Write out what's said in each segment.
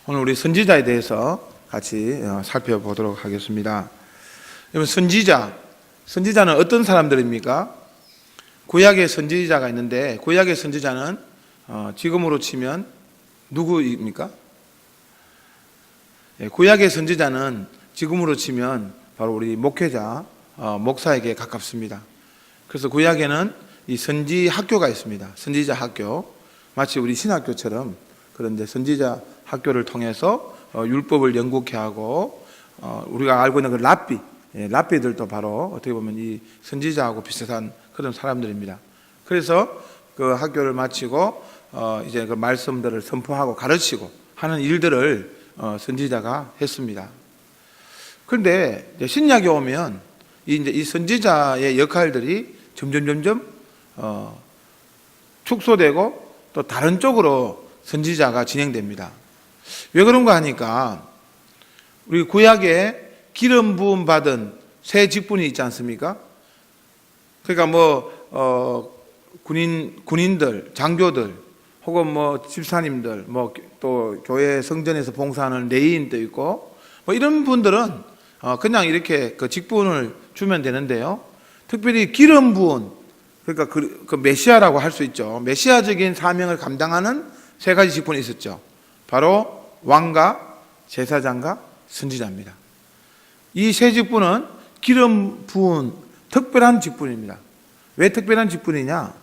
오늘 우리 선지자에 대해서 같이 살펴보도록 하겠습니다. 여러분, 선지자는 어떤 사람들입니까? 구약의 선지자가 있는데, 구약의 선지자는 지금으로 치면 누구입니까? 구약의 선지자는 지금으로 치면 바로 우리 목회자, 목사에게 가깝습니다. 그래서 구약에는 이 선지 학교가 있습니다. 선지자 학교, 마치 우리 신학교처럼. 그런데 선지자 학교를 통해서 율법을 영국케 하고, 우리가 알고 있는 그 랍비들도 바로 어떻게 보면 이 선지자하고 비슷한 그런 사람들입니다. 그래서 그 학교를 마치고 이제 그 말씀들을 선포하고 가르치고 하는 일들을 선지자가 했습니다. 그런데 신약에 오면 이 선지자의 역할들이 점점 축소되고 또 다른 쪽으로 선지자가 진행됩니다. 왜 그런가 하니까 우리 구약에 기름 부음 받은 새 직분이 있지 않습니까? 그러니까 군인들, 장교들, 혹은 집사님들, 또 교회 성전에서 봉사하는 레위인도 있고, 이런 분들은 그냥 이렇게 그 직분을 주면 되는데요. 특별히 기름 부은, 그러니까 그 메시아라고 할 수 있죠. 메시아적인 사명을 감당하는 세 가지 직분이 있었죠. 바로 왕과 제사장과 선지자입니다. 이 세 직분은 기름 부은 특별한 직분입니다. 왜 특별한 직분이냐?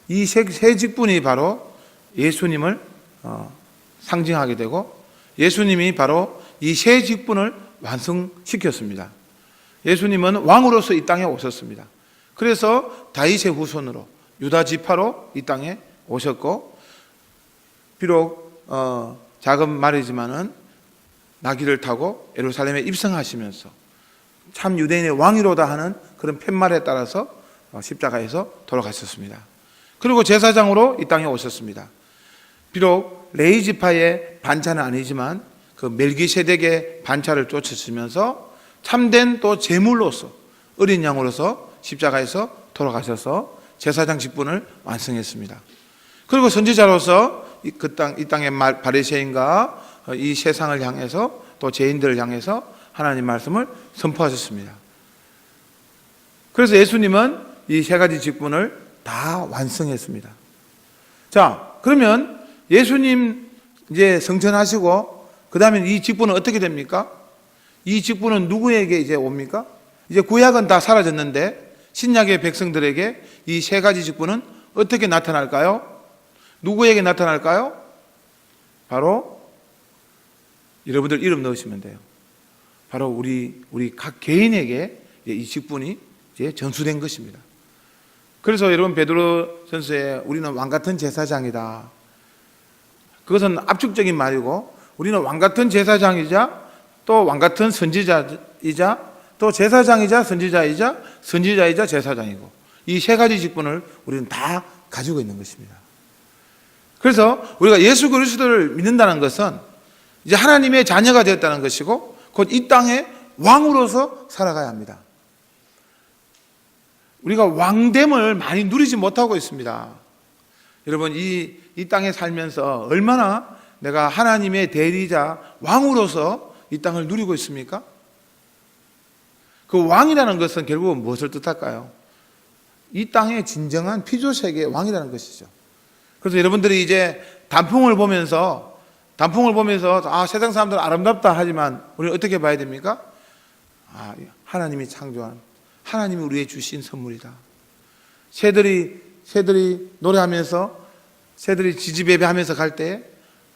이 세 직분이 바로 예수님을 상징하게 되고, 예수님이 바로 이 세 직분을 완성시켰습니다. 예수님은 왕으로서 이 땅에 오셨습니다. 그래서 다윗의 후손으로 유다 지파로 이 땅에 오셨고, 비록 작은 말이지만은 나귀를 타고 예루살렘에 입성하시면서 참 유대인의 왕이로다 하는 그런 팻말에 따라서 십자가에서 돌아가셨습니다. 그리고 제사장으로 이 땅에 오셨습니다. 비록 레위 지파의 반차는 아니지만 그 멜기세덱의 반차를 쫓으시면서 참된 또 제물로서, 어린 양으로서 십자가에서 돌아가셔서 제사장 직분을 완성했습니다. 그리고 선지자로서 이 땅의 바리새인과 이 세상을 향해서 또 죄인들을 향해서 하나님 말씀을 선포하셨습니다. 그래서 예수님은 이 세 가지 직분을 다 완성했습니다. 자, 그러면 예수님 이제 성천하시고 그 다음에 이 직분은 어떻게 됩니까? 이 직분은 누구에게 이제 옵니까? 이제 구약은 다 사라졌는데 신약의 백성들에게 이 세 가지 직분은 어떻게 나타날까요? 누구에게 나타날까요? 바로 여러분들 이름 넣으시면 돼요. 바로 우리 각 개인에게 이 직분이 이제 전수된 것입니다. 그래서 여러분 베드로 전서에 우리는 왕 같은 제사장이다. 그것은 압축적인 말이고, 우리는 왕 같은 제사장이자 또 왕 같은 선지자이자 또 제사장이자 선지자이자 선지자이자 제사장이고, 이 세 가지 직분을 우리는 다 가지고 있는 것입니다. 그래서 우리가 예수 그리스도를 믿는다는 것은 이제 하나님의 자녀가 되었다는 것이고, 곧 이 땅에 왕으로서 살아가야 합니다. 우리가 왕됨을 많이 누리지 못하고 있습니다. 여러분, 이 땅에 살면서 얼마나 내가 하나님의 대리자 왕으로서 이 땅을 누리고 있습니까? 그 왕이라는 것은 결국은 무엇을 뜻할까요? 이 땅의 진정한 피조세계의 왕이라는 것이죠. 그래서 여러분들이 이제 단풍을 보면서 세상 사람들은 아름답다 하지만 우리는 어떻게 봐야 됩니까? 하나님이 창조한, 하나님이 우리에게 주신 선물이다. 새들이 노래하면서, 새들이 지지배배하면서 갈 때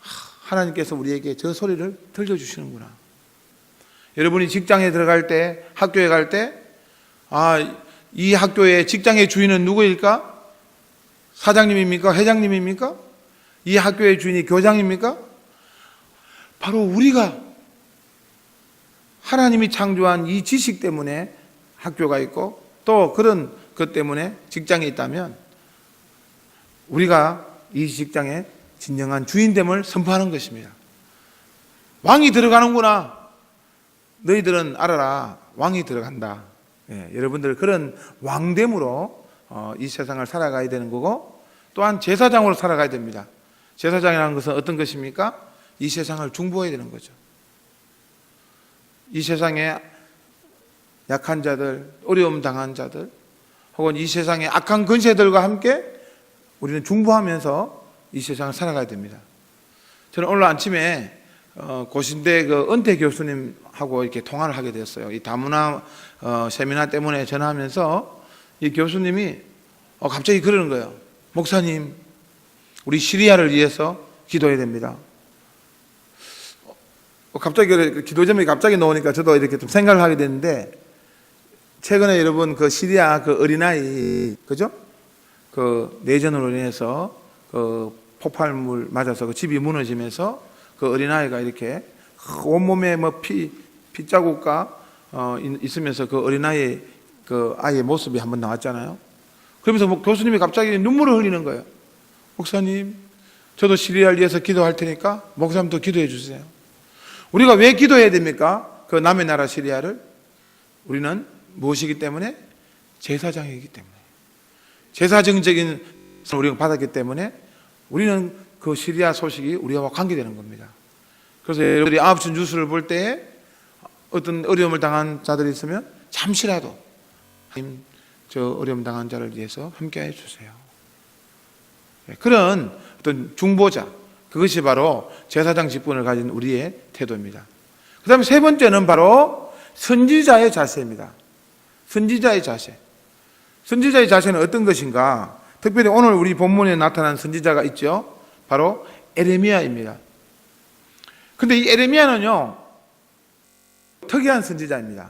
하나님께서 우리에게 저 소리를 들려주시는구나. 여러분이 직장에 들어갈 때, 학교에 갈 때, 이 학교의 직장의 주인은 누구일까? 사장님입니까? 회장님입니까? 이 학교의 주인이 교장입니까? 바로 우리가 하나님이 창조한 이 지식 때문에 학교가 있고, 또 그런 것 때문에 직장에 있다면 우리가 이 직장의 진정한 주인됨을 선포하는 것입니다. 왕이 들어가는구나. 너희들은 알아라. 왕이 들어간다. 여러분들 그런 왕됨으로 이 세상을 살아가야 되는 거고, 또한 제사장으로 살아가야 됩니다. 제사장이라는 것은 어떤 것입니까? 이 세상을 중보해야 되는 거죠. 이 세상에 약한 자들, 어려움 당한 자들, 혹은 이 세상의 악한 근세들과 함께 우리는 중보하면서 이 세상을 살아가야 됩니다. 저는 오늘 아침에 고신대 그 은퇴 교수님하고 이렇게 통화를 하게 됐어요. 이 다문화 세미나 때문에 전화하면서 이 교수님이 갑자기 그러는 거예요. 목사님, 우리 시리아를 위해서 기도해야 됩니다. 갑자기 기도 제목이 갑자기 나오니까 저도 이렇게 좀 생각을 하게 됐는데, 최근에 여러분 그 시리아 그 어린아이, 그죠? 그 내전으로 인해서 그 폭발물 맞아서 그 집이 무너지면서 그 어린아이가 이렇게 온몸에 뭐 피자국과 있으면서 그 어린아이 그 아이의 모습이 한번 나왔잖아요. 그러면서 뭐 교수님이 갑자기 눈물을 흘리는 거예요. 목사님, 저도 시리아를 위해서 기도할 테니까 목사님도 기도해 주세요. 우리가 왜 기도해야 됩니까? 그 남의 나라 시리아를. 우리는 무엇이기 때문에? 제사장이기 때문에. 제사정적인 우리가 받았기 때문에 우리는 그 시리아 소식이 우리와 관계되는 겁니다. 그래서 여러분들이 아홉시 뉴스를 볼 때 어떤 어려움을 당한 자들이 있으면 잠시라도 하나님, 저 어려움 당한 자를 위해서 함께 해주세요. 그런 어떤 중보자, 그것이 바로 제사장 직분을 가진 우리의 태도입니다. 그 다음에 세 번째는 바로 선지자의 자세입니다. 선지자의 자세. 선지자의 자세는 어떤 것인가? 특별히 오늘 우리 본문에 나타난 선지자가 있죠. 바로 에레미야입니다. 근데 이 에레미야는요, 특이한 선지자입니다.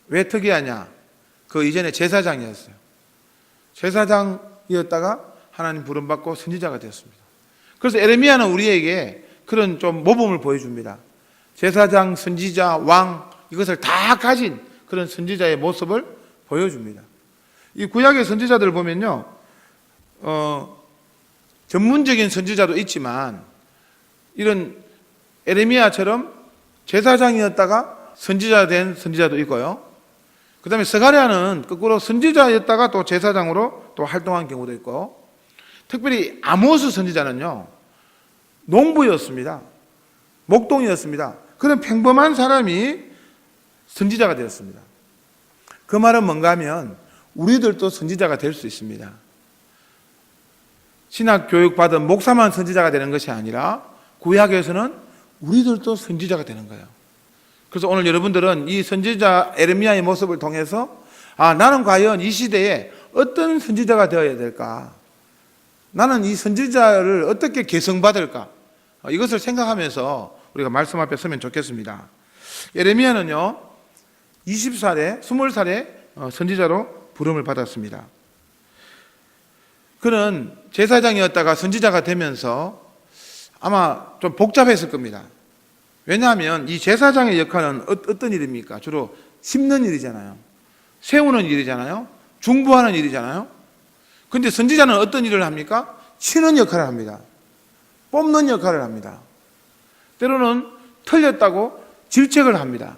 왜 특이하냐? 그 이전에 제사장이었어요. 제사장이었다가 하나님 부름받고 선지자가 되었습니다. 그래서 에레미야는 우리에게 그런 좀 모범을 보여줍니다. 제사장, 선지자, 왕, 이것을 다 가진 그런 선지자의 모습을 보여줍니다. 이 구약의 선지자들을 보면요, 전문적인 선지자도 있지만 이런 에레미야처럼 제사장이었다가 선지자 된 선지자도 있고요. 그 다음에 스가랴는 거꾸로 선지자였다가 또 제사장으로 또 활동한 경우도 있고, 특별히 아모스 선지자는요, 농부였습니다. 목동이었습니다. 그런 평범한 사람이 선지자가 되었습니다. 그 말은 뭔가 하면 우리들도 선지자가 될 수 있습니다. 신학 교육 받은 목사만 선지자가 되는 것이 아니라 구약에서는 우리들도 선지자가 되는 거예요. 그래서 오늘 여러분들은 이 선지자 에레미야의 모습을 통해서 나는 과연 이 시대에 어떤 선지자가 되어야 될까? 나는 이 선지자를 어떻게 계승받을까? 이것을 생각하면서 우리가 말씀 앞에 서면 좋겠습니다. 에레미야는요, 20살에 선지자로 부름을 받았습니다. 그는 제사장이었다가 선지자가 되면서 아마 좀 복잡했을 겁니다. 왜냐하면 이 제사장의 역할은 어떤 일입니까? 주로 심는 일이잖아요. 세우는 일이잖아요. 중보하는 일이잖아요. 그런데 선지자는 어떤 일을 합니까? 치는 역할을 합니다. 뽑는 역할을 합니다. 때로는 틀렸다고 질책을 합니다.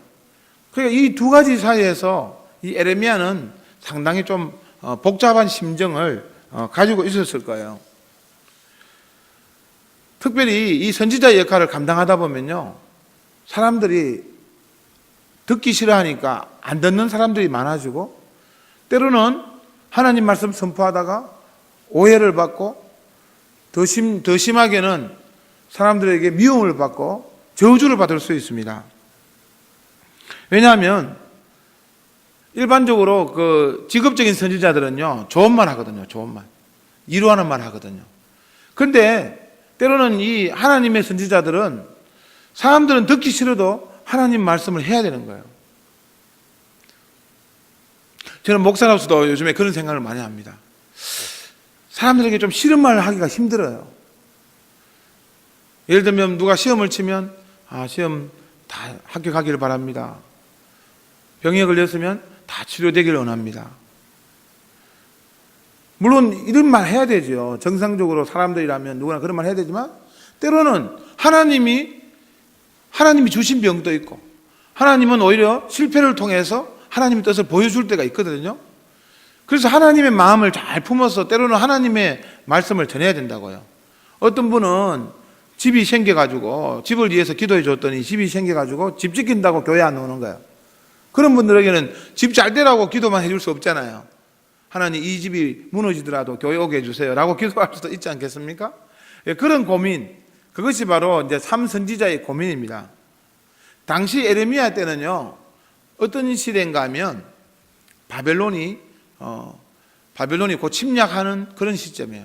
그러니까 이 두 가지 사이에서 이 에레미야는 상당히 좀 복잡한 심정을 가지고 있었을 거예요. 특별히 이 선지자의 역할을 감당하다 보면요, 사람들이 듣기 싫어하니까 안 듣는 사람들이 많아지고, 때로는 하나님 말씀 선포하다가 오해를 받고, 더 심하게는 사람들에게 미움을 받고 저주를 받을 수 있습니다. 왜냐하면 일반적으로 그 직업적인 선지자들은요, 좋은 말 하거든요. 좋은 말, 위로하는 말 하거든요. 그런데 때로는 이 하나님의 선지자들은 사람들은 듣기 싫어도 하나님 말씀을 해야 되는 거예요. 저는 목사로서도 요즘에 그런 생각을 많이 합니다. 사람들에게 좀 싫은 말을 하기가 힘들어요. 예를 들면 누가 시험을 치면 시험 다 합격하기를 바랍니다. 병에 걸렸으면 다 치료되기를 원합니다. 물론 이런 말 해야 되죠. 정상적으로 사람들이라면 누구나 그런 말 해야 되지만, 때로는 하나님이 주신 병도 있고, 하나님은 오히려 실패를 통해서 하나님의 뜻을 보여줄 때가 있거든요. 그래서 하나님의 마음을 잘 품어서 때로는 하나님의 말씀을 전해야 된다고요. 어떤 분은 집이 생겨가지고 집을 위해서 기도해 줬더니 집이 생겨가지고 집 지킨다고 교회 안 오는 거예요. 그런 분들에게는 집 잘 되라고 기도만 해줄 수 없잖아요. 하나님 이 집이 무너지더라도 교회 오게 해주세요 라고 기도할 수도 있지 않겠습니까? 예, 그런 고민, 그것이 바로 이제 삼선지자의 고민입니다. 당시 에레미야 때는요, 어떤 시대인가 하면 바벨론이 곧 침략하는 그런 시점이에요.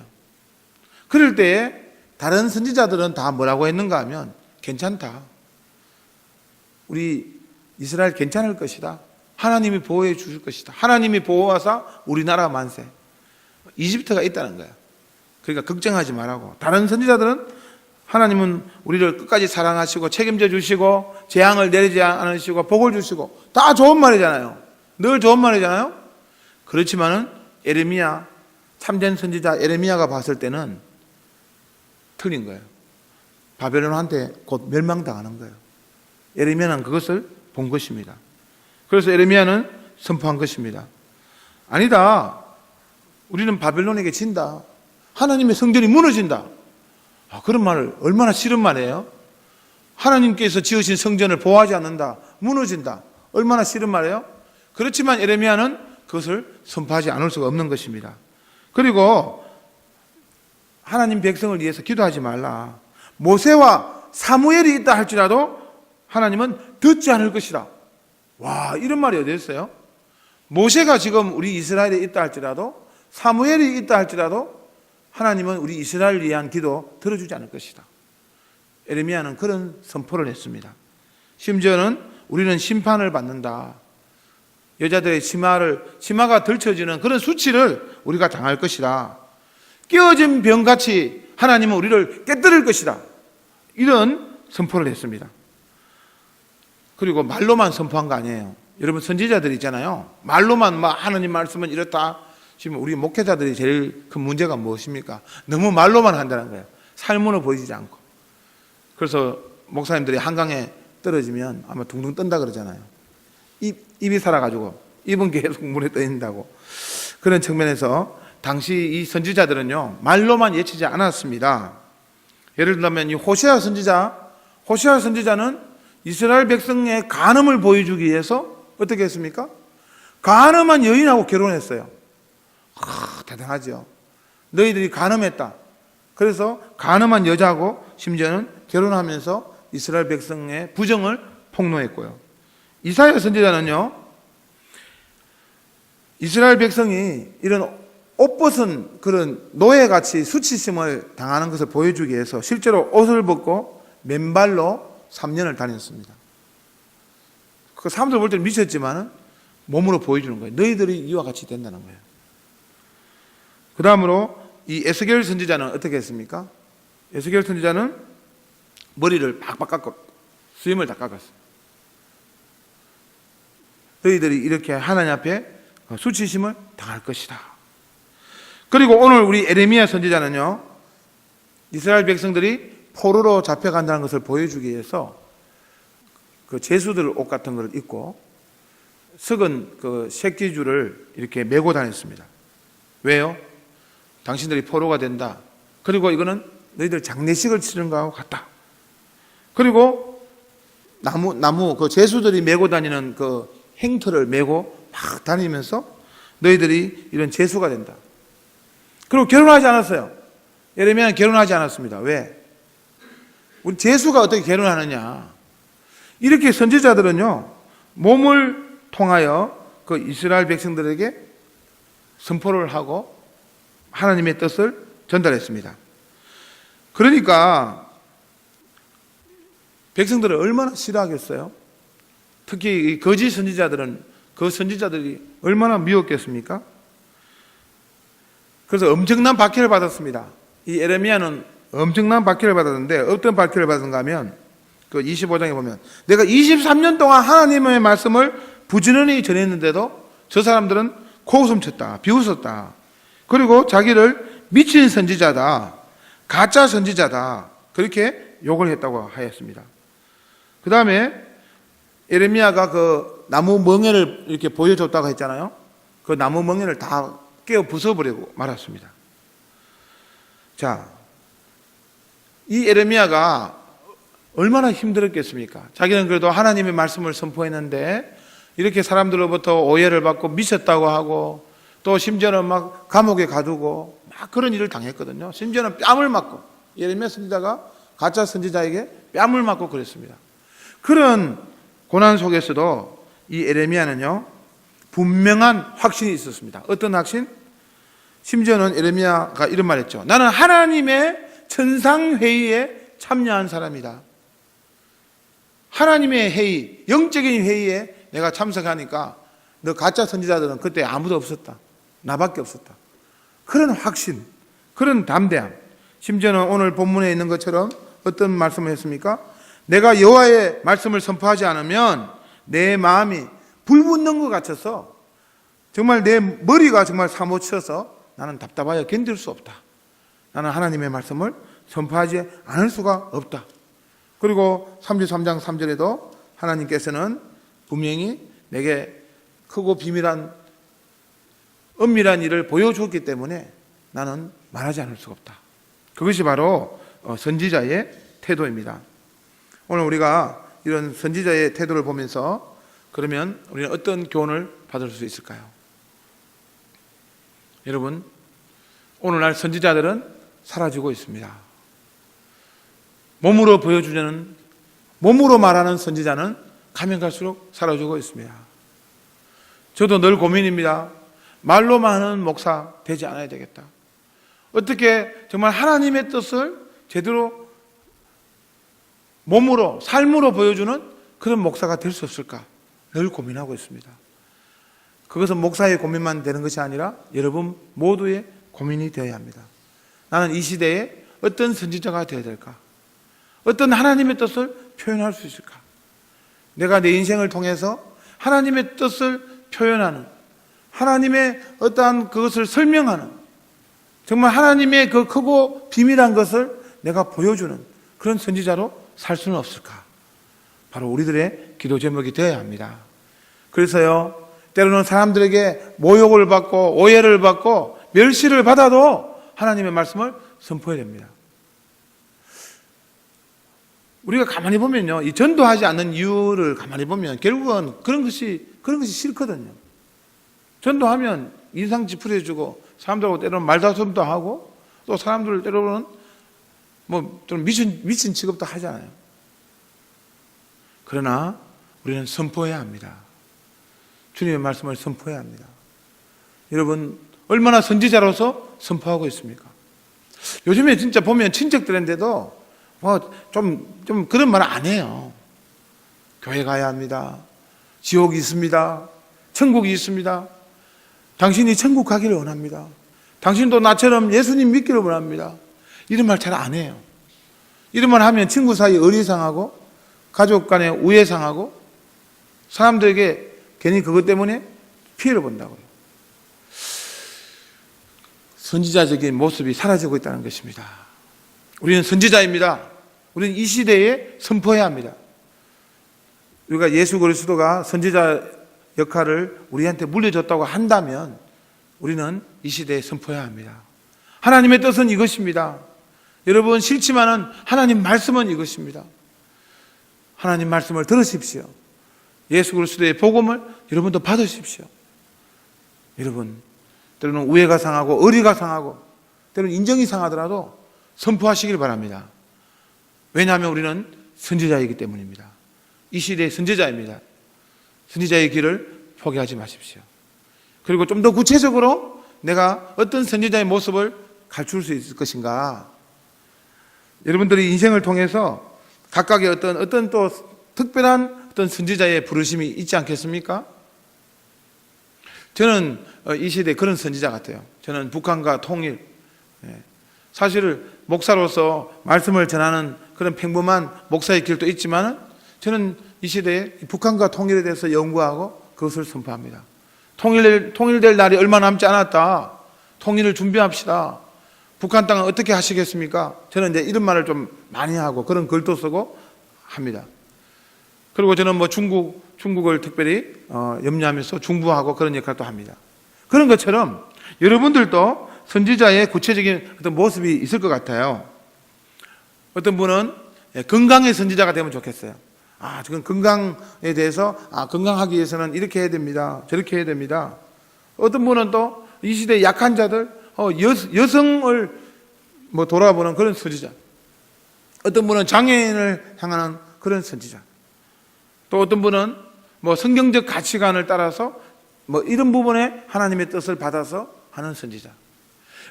그럴 때에 다른 선지자들은 다 뭐라고 했는가 하면 괜찮다. 우리 이스라엘 괜찮을 것이다. 하나님이 보호해 주실 것이다. 하나님이 보호하사 우리나라 만세. 이집트가 있다는 거예요. 그러니까 걱정하지 말라고. 다른 선지자들은 하나님은 우리를 끝까지 사랑하시고 책임져 주시고 재앙을 내리지 않으시고 복을 주시고 다 좋은 말이잖아요. 늘 좋은 말이잖아요. 그렇지만은 에레미야, 참된 선지자 에레미야가 봤을 때는 틀린 거예요. 바벨론한테 곧 멸망당하는 거예요. 에레미야는 그것을 본 것입니다. 그래서 에레미야는 선포한 것입니다. 아니다. 우리는 바벨론에게 진다. 하나님의 성전이 무너진다. 그런 말을 얼마나 싫은 말이에요. 하나님께서 지으신 성전을 보호하지 않는다. 무너진다. 얼마나 싫은 말이에요. 그렇지만 에레미야는 그것을 선포하지 않을 수가 없는 것입니다. 그리고 하나님 백성을 위해서 기도하지 말라. 모세와 사무엘이 있다 할지라도 하나님은 듣지 않을 것이다. 와, 이런 말이 어디 있어요? 모세가 지금 우리 이스라엘에 있다 할지라도 사무엘이 있다 할지라도 하나님은 우리 이스라엘을 위한 기도 들어주지 않을 것이다. 에레미야는 그런 선포를 했습니다. 심지어는 우리는 심판을 받는다. 여자들의 치마가 들쳐지는 그런 수치를 우리가 당할 것이다. 깨어진 병같이 하나님은 우리를 깨뜨릴 것이다. 이런 선포를 했습니다. 그리고 말로만 선포한 거 아니에요. 여러분 선지자들 있잖아요. 말로만 하나님 말씀은 이렇다. 지금 우리 목회자들이 제일 큰 문제가 무엇입니까? 너무 말로만 한다는 거예요. 삶으로 보이지 않고. 그래서 목사님들이 한강에 떨어지면 아마 둥둥 뜬다 그러잖아요. 입이 살아가지고 입은 계속 물에 떠 있는다고. 그런 측면에서 당시 이 선지자들은요 말로만 예치지 않았습니다. 예를 들면 이 호세아 선지자는 이스라엘 백성의 간음을 보여주기 위해서 어떻게 했습니까? 간음한 여인하고 결혼했어요. 대단하죠. 너희들이 간음했다. 그래서 간음한 여자하고 심지어는 결혼하면서 이스라엘 백성의 부정을 폭로했고요. 이사야 선지자는요, 이스라엘 백성이 이런 옷벗은 그런 노예같이 수치심을 당하는 것을 보여주기 위해서 실제로 옷을 벗고 맨발로 3년을 다녔습니다. 그 사람들 볼 때는 미쳤지만은 몸으로 보여주는 거예요. 너희들이 이와 같이 된다는 거예요. 그 다음으로 이 에스겔 선지자는 어떻게 했습니까? 에스겔 선지자는 머리를 팍팍 깎고 수염을 다 깎았어요. 너희들이 이렇게 하나님 앞에 수치심을 당할 것이다. 그리고 오늘 우리 에레미야 선지자는요, 이스라엘 백성들이 포로로 잡혀간다는 것을 보여주기 위해서 그 제수들 옷 같은 걸 입고 썩은 그 새끼줄을 이렇게 메고 다녔습니다. 왜요? 당신들이 포로가 된다. 그리고 이거는 너희들 장례식을 치른 거하고 같다. 그리고 나무 그 제수들이 메고 다니는 그 행터를 메고 막 다니면서 너희들이 이런 제수가 된다. 그리고 결혼하지 않았어요. 예레미야는 결혼하지 않았습니다. 왜? 우리 제수가 어떻게 결혼하느냐? 이렇게 선지자들은요 몸을 통하여 그 이스라엘 백성들에게 선포를 하고 하나님의 뜻을 전달했습니다. 그러니까 백성들을 얼마나 싫어하겠어요? 특히 이 거짓 선지자들은 그 선지자들이 얼마나 미웠겠습니까? 그래서 엄청난 박해를 받았습니다. 이 에레미야는 엄청난 박해를 받았는데 어떤 박해를 받았는가 하면 그 25장에 보면 내가 23년 동안 하나님의 말씀을 부지런히 전했는데도 저 사람들은 코웃음 쳤다, 비웃었다. 그리고 자기를 미친 선지자다, 가짜 선지자다, 그렇게 욕을 했다고 하였습니다. 그 다음에 에레미야가 그 나무 멍에를 이렇게 보여줬다고 했잖아요. 그 나무 멍에를 다 깨어 부숴버리고 말았습니다. 자, 이 에레미야가 얼마나 힘들었겠습니까? 자기는 그래도 하나님의 말씀을 선포했는데 이렇게 사람들로부터 오해를 받고 미쳤다고 하고 또 심지어는 막 감옥에 가두고 막 그런 일을 당했거든요. 심지어는 뺨을 맞고, 예레미야 선지자가 가짜 선지자에게 뺨을 맞고 그랬습니다. 그런 고난 속에서도 이 에레미야는요, 분명한 확신이 있었습니다. 어떤 확신? 심지어는 에레미야가 이런 말 했죠. 나는 하나님의 천상회의에 참여한 사람이다. 하나님의 회의, 영적인 회의에 내가 참석하니까 너 가짜 선지자들은 그때 아무도 없었다. 나밖에 없었다. 그런 확신, 그런 담대함. 심지어는 오늘 본문에 있는 것처럼 어떤 말씀을 했습니까? 내가 여호와의 말씀을 선포하지 않으면 내 마음이 불붙는 것 같아서 정말 내 머리가 정말 사무쳐서 나는 답답하여 견딜 수 없다. 나는 하나님의 말씀을 선포하지 않을 수가 없다. 그리고 33장 3절에도 하나님께서는 분명히 내게 크고 비밀한 은밀한 일을 보여줬기 때문에 나는 말하지 않을 수가 없다. 그것이 바로 선지자의 태도입니다. 오늘 우리가 이런 선지자의 태도를 보면서 그러면 우리는 어떤 교훈을 받을 수 있을까요? 여러분, 오늘날 선지자들은 사라지고 있습니다. 몸으로 보여주는, 몸으로 말하는 선지자는 가면 갈수록 사라지고 있습니다. 저도 늘 고민입니다. 말로만 하는 목사 되지 않아야 되겠다. 어떻게 정말 하나님의 뜻을 제대로 몸으로, 삶으로 보여주는 그런 목사가 될 수 없을까? 늘 고민하고 있습니다. 그것은 목사의 고민만 되는 것이 아니라 여러분 모두의 고민이 되어야 합니다. 나는 이 시대에 어떤 선지자가 되어야 될까? 어떤 하나님의 뜻을 표현할 수 있을까? 내가 내 인생을 통해서 하나님의 뜻을 표현하는, 하나님의 어떠한 그것을 설명하는, 정말 하나님의 그 크고 비밀한 것을 내가 보여주는 그런 선지자로 살 수는 없을까? 바로 우리들의 기도 제목이 되어야 합니다. 그래서요, 때로는 사람들에게 모욕을 받고 오해를 받고 멸시를 받아도 하나님의 말씀을 선포해야 됩니다. 우리가 가만히 보면요, 이 전도하지 않는 이유를 가만히 보면 결국은 그런 것이 싫거든요. 전도하면 인상 찌푸려주고 사람들하고 때로는 말다툼도 하고 또 사람들을 때로는 좀 미친 취급도 하잖아요. 그러나 우리는 선포해야 합니다. 주님의 말씀을 선포해야 합니다. 여러분, 얼마나 선지자로서 선포하고 있습니까? 요즘에 진짜 보면 친척들인데도 좀 그런 말 안 해요. 교회 가야 합니다. 지옥이 있습니다. 천국이 있습니다. 당신이 천국 가기를 원합니다. 당신도 나처럼 예수님 믿기를 원합니다. 이런 말 잘 안 해요. 이런 말 하면 친구 사이 의리 상하고 가족 간에 우애 상하고 사람들에게 괜히 그것 때문에 피해를 본다고요. 선지자적인 모습이 사라지고 있다는 것입니다. 우리는 선지자입니다. 우리는 이 시대에 선포해야 합니다. 우리가 예수 그리스도가 선지자 역할을 우리한테 물려줬다고 한다면 우리는 이 시대에 선포해야 합니다. 하나님의 뜻은 이것입니다. 여러분, 싫지만은 하나님 말씀은 이것입니다. 하나님 말씀을 들으십시오. 예수 그리스도의 복음을 여러분도 받으십시오. 여러분, 때로는 우애가 상하고 의리가 상하고 때로는 인정이 상하더라도 선포하시길 바랍니다. 왜냐하면 우리는 선지자이기 때문입니다. 이 시대의 선지자입니다. 선지자의 길을 포기하지 마십시오. 그리고 좀 더 구체적으로 내가 어떤 선지자의 모습을 갖출 수 있을 것인가? 여러분들이 인생을 통해서 각각의 어떤 또 특별한 어떤 선지자의 부르심이 있지 않겠습니까? 저는 이 시대에 그런 선지자 같아요. 저는 북한과 통일, 사실 목사로서 말씀을 전하는 그런 평범한 목사의 길도 있지만 저는 이 시대에 북한과 통일에 대해서 연구하고 그것을 선포합니다. 통일될 날이 얼마 남지 않았다. 통일을 준비합시다. 북한 땅은 어떻게 하시겠습니까? 저는 이제 이런 말을 좀 많이 하고 그런 글도 쓰고 합니다. 그리고 저는 중국을 특별히 염려하면서 중부하고 그런 역할도 합니다. 그런 것처럼 여러분들도 선지자의 구체적인 어떤 모습이 있을 것 같아요. 어떤 분은 건강의 선지자가 되면 좋겠어요. 지금 건강에 대해서 건강하기 위해서는 이렇게 해야 됩니다. 저렇게 해야 됩니다. 어떤 분은 또 이 시대의 약한 자들, 여성을 돌아보는 그런 선지자. 어떤 분은 장애인을 향하는 그런 선지자. 또 어떤 분은 성경적 가치관을 따라서 이런 부분에 하나님의 뜻을 받아서 하는 선지자.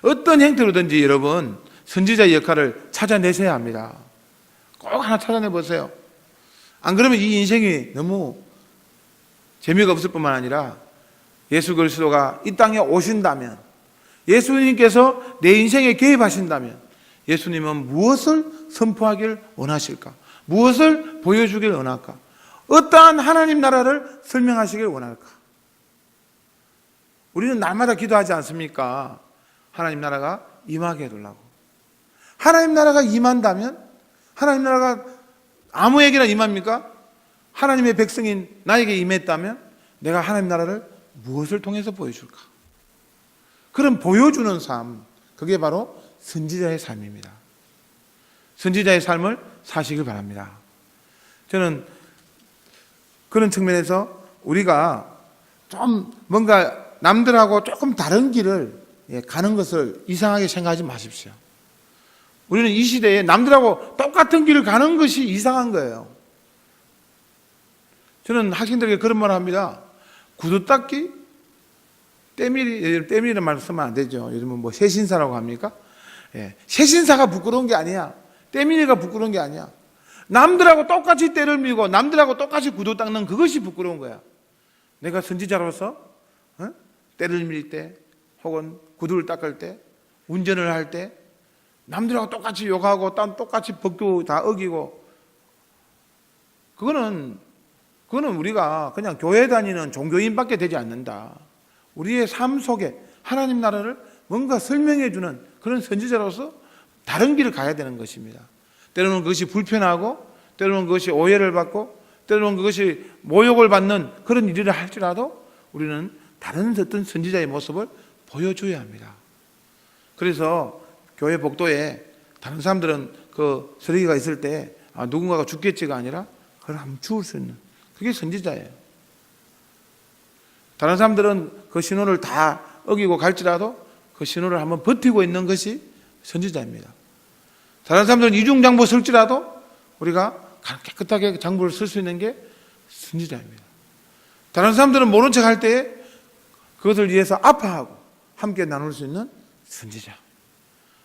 어떤 형태로든지 여러분 선지자의 역할을 찾아내셔야 합니다. 꼭 하나 찾아내 보세요. 안 그러면 이 인생이 너무 재미가 없을 뿐만 아니라 예수 그리스도가 이 땅에 오신다면, 예수님께서 내 인생에 개입하신다면 예수님은 무엇을 선포하길 원하실까? 무엇을 보여주길 원할까? 어떠한 하나님 나라를 설명하시길 원할까? 우리는 날마다 기도하지 않습니까? 하나님 나라가 임하게 해달라고. 하나님 나라가 임한다면, 하나님 나라가 아무에게나 임합니까? 하나님의 백성인 나에게 임했다면 내가 하나님 나라를 무엇을 통해서 보여줄까? 그런 보여주는 삶, 그게 바로 선지자의 삶입니다. 선지자의 삶을 사시길 바랍니다. 저는 그런 측면에서 우리가 좀 뭔가 남들하고 조금 다른 길을 가는 것을 이상하게 생각하지 마십시오. 우리는 이 시대에 남들하고 똑같은 길을 가는 것이 이상한 거예요. 저는 학생들에게 그런 말을 합니다. 구두 닦기? 때밀이라는 말 쓰면 안 되죠. 요즘은 새신사라고 합니까? 새신사가 부끄러운 게 아니야. 때밀이가 부끄러운 게 아니야. 남들하고 똑같이 때를 밀고 남들하고 똑같이 구두 닦는 그것이 부끄러운 거야. 내가 선지자로서 때를 밀 때 혹은 구두를 닦을 때, 운전을 할 때 남들하고 똑같이 욕하고 똑같이 법도 다 어기고, 그거는 우리가 그냥 교회 다니는 종교인밖에 되지 않는다. 우리의 삶 속에 하나님 나라를 뭔가 설명해 주는 그런 선지자로서 다른 길을 가야 되는 것입니다. 때로는 그것이 불편하고, 때로는 그것이 오해를 받고, 때로는 그것이 모욕을 받는 그런 일을 할지라도 우리는 다른 어떤 선지자의 모습을 보여줘야 합니다. 그래서 교회 복도에 다른 사람들은 그 쓰레기가 있을 때 누군가가 죽겠지가 아니라 그걸 한번 주울 수 있는, 그게 선지자예요. 다른 사람들은 그 신호를 다 어기고 갈지라도 그 신호를 한번 버티고 있는 것이 선지자입니다. 다른 사람들은 이중장부 쓸지라도 우리가 깨끗하게 장부를 쓸 수 있는 게 선지자입니다. 다른 사람들은 모른 척 할 때 그것을 위해서 아파하고 함께 나눌 수 있는 선지자.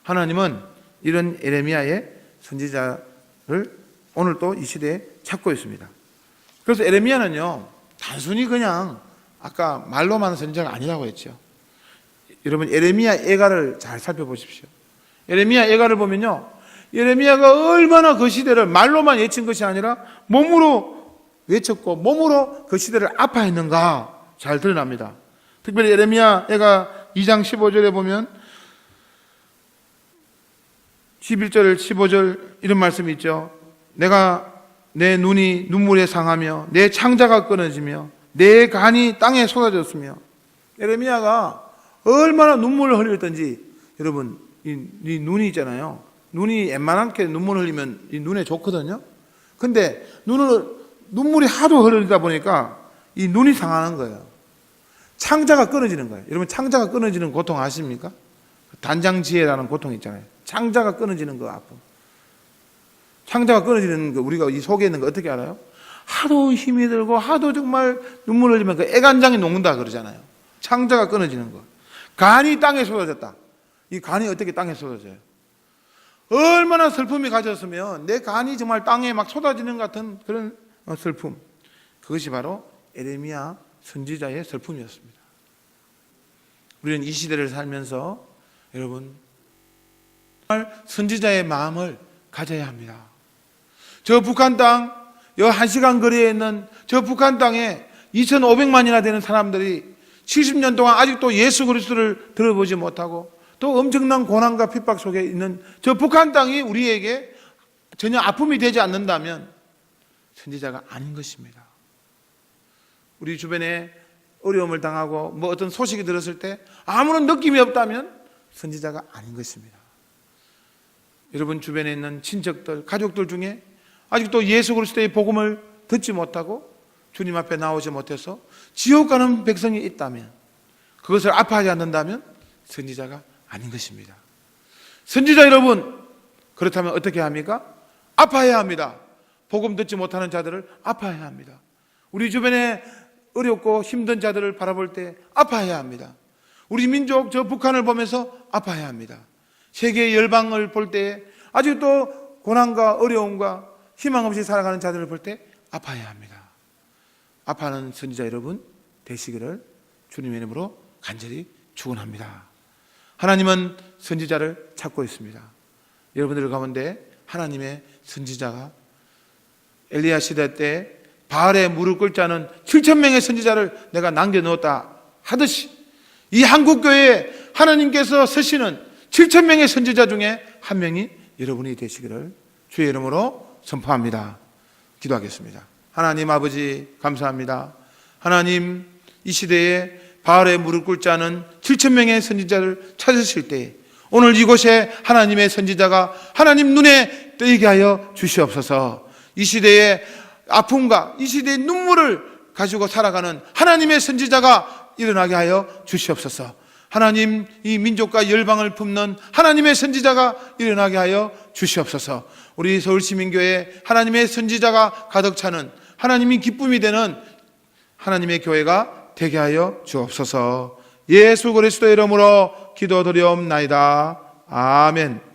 하나님은 이런 에레미야의 선지자를 오늘 또 이 시대에 찾고 있습니다. 그래서 에레미야는요, 단순히 그냥 아까 말로만 선지자가 아니라고 했죠. 여러분 에레미야 애가를 잘 살펴보십시오. 에레미야 애가를 보면요, 에레미야가 얼마나 그 시대를 말로만 외친 것이 아니라 몸으로 외쳤고 몸으로 그 시대를 아파했는가 잘 드러납니다. 특별히 에레미야 애가 2장 15절에 보면 11절 15절 이런 말씀이 있죠. 내 눈이 눈물에 상하며 내 창자가 끊어지며 내 간이 땅에 쏟아졌으며. 에레미야가 얼마나 눈물을 흘렸던지. 여러분 이 눈이 있잖아요. 눈이 웬만하게 눈물 흘리면 이 눈에 좋거든요. 근데 눈물이 하도 흐르다 보니까 이 눈이 상하는 거예요. 창자가 끊어지는 거예요. 여러분 창자가 끊어지는 고통 아십니까? 단장지혜라는 고통 있잖아요. 창자가 끊어지는 거 아픔. 창자가 끊어지는 거 우리가 이 속에 있는 거 어떻게 알아요? 하도 힘이 들고 하도 정말 눈물 흘리면 그 애간장이 녹는다 그러잖아요. 창자가 끊어지는 거. 간이 땅에 쏟아졌다. 이 간이 어떻게 땅에 쏟아져요? 얼마나 슬픔이 가졌으면 내 간이 정말 땅에 막 쏟아지는 같은 그런 슬픔. 그것이 바로 에레미야 선지자의 슬픔이었습니다. 우리는 이 시대를 살면서 여러분 정말 선지자의 마음을 가져야 합니다. 저 북한 땅, 여 1시간 거리에 있는 저 북한 땅에 2,500만이나 되는 사람들이 70년 동안 아직도 예수 그리스도를 들어보지 못하고 또 엄청난 고난과 핍박 속에 있는 저 북한 땅이 우리에게 전혀 아픔이 되지 않는다면 선지자가 아닌 것입니다. 우리 주변에 어려움을 당하고 어떤 소식이 들었을 때 아무런 느낌이 없다면 선지자가 아닌 것입니다. 여러분 주변에 있는 친척들, 가족들 중에 아직도 예수 그리스도의 복음을 듣지 못하고 주님 앞에 나오지 못해서 지옥 가는 백성이 있다면, 그것을 아파하지 않는다면 선지자가 아닌 것입니다. 선지자 여러분, 그렇다면 어떻게 합니까? 아파해야 합니다. 복음 듣지 못하는 자들을 아파해야 합니다. 우리 주변에 어렵고 힘든 자들을 바라볼 때 아파해야 합니다. 우리 민족 저 북한을 보면서 아파해야 합니다. 세계의 열방을 볼 때 아직도 고난과 어려움과 희망 없이 살아가는 자들을 볼 때 아파해야 합니다. 아파하는 선지자 여러분 되시기를 주님의 이름으로 간절히 축원합니다. 하나님은 선지자를 찾고 있습니다. 여러분들 가운데 하나님의 선지자가 엘리야 시대 때 바알에 무릎 꿇지 않은 7,000명의 선지자를 내가 남겨놓았다 하듯이 이 한국교회에 하나님께서 쓰시는 7,000명의 선지자 중에 한 명이 여러분이 되시기를 주의 이름으로 선포합니다. 기도하겠습니다. 하나님 아버지 감사합니다. 하나님 이 시대에 바알에 무릎 꿇지 않은 7,000명의 선지자를 찾으실 때 오늘 이곳에 하나님의 선지자가 하나님 눈에 뜨이게 하여 주시옵소서. 이 시대의 아픔과 이 시대의 눈물을 가지고 살아가는 하나님의 선지자가 일어나게 하여 주시옵소서. 하나님 이 민족과 열방을 품는 하나님의 선지자가 일어나게 하여 주시옵소서. 우리 서울시민교회 하나님의 선지자가 가득 차는 하나님이 기쁨이 되는 하나님의 교회가 되게 하여 주옵소서. 예수 그리스도의 이름으로 기도드리옵나이다. 아멘.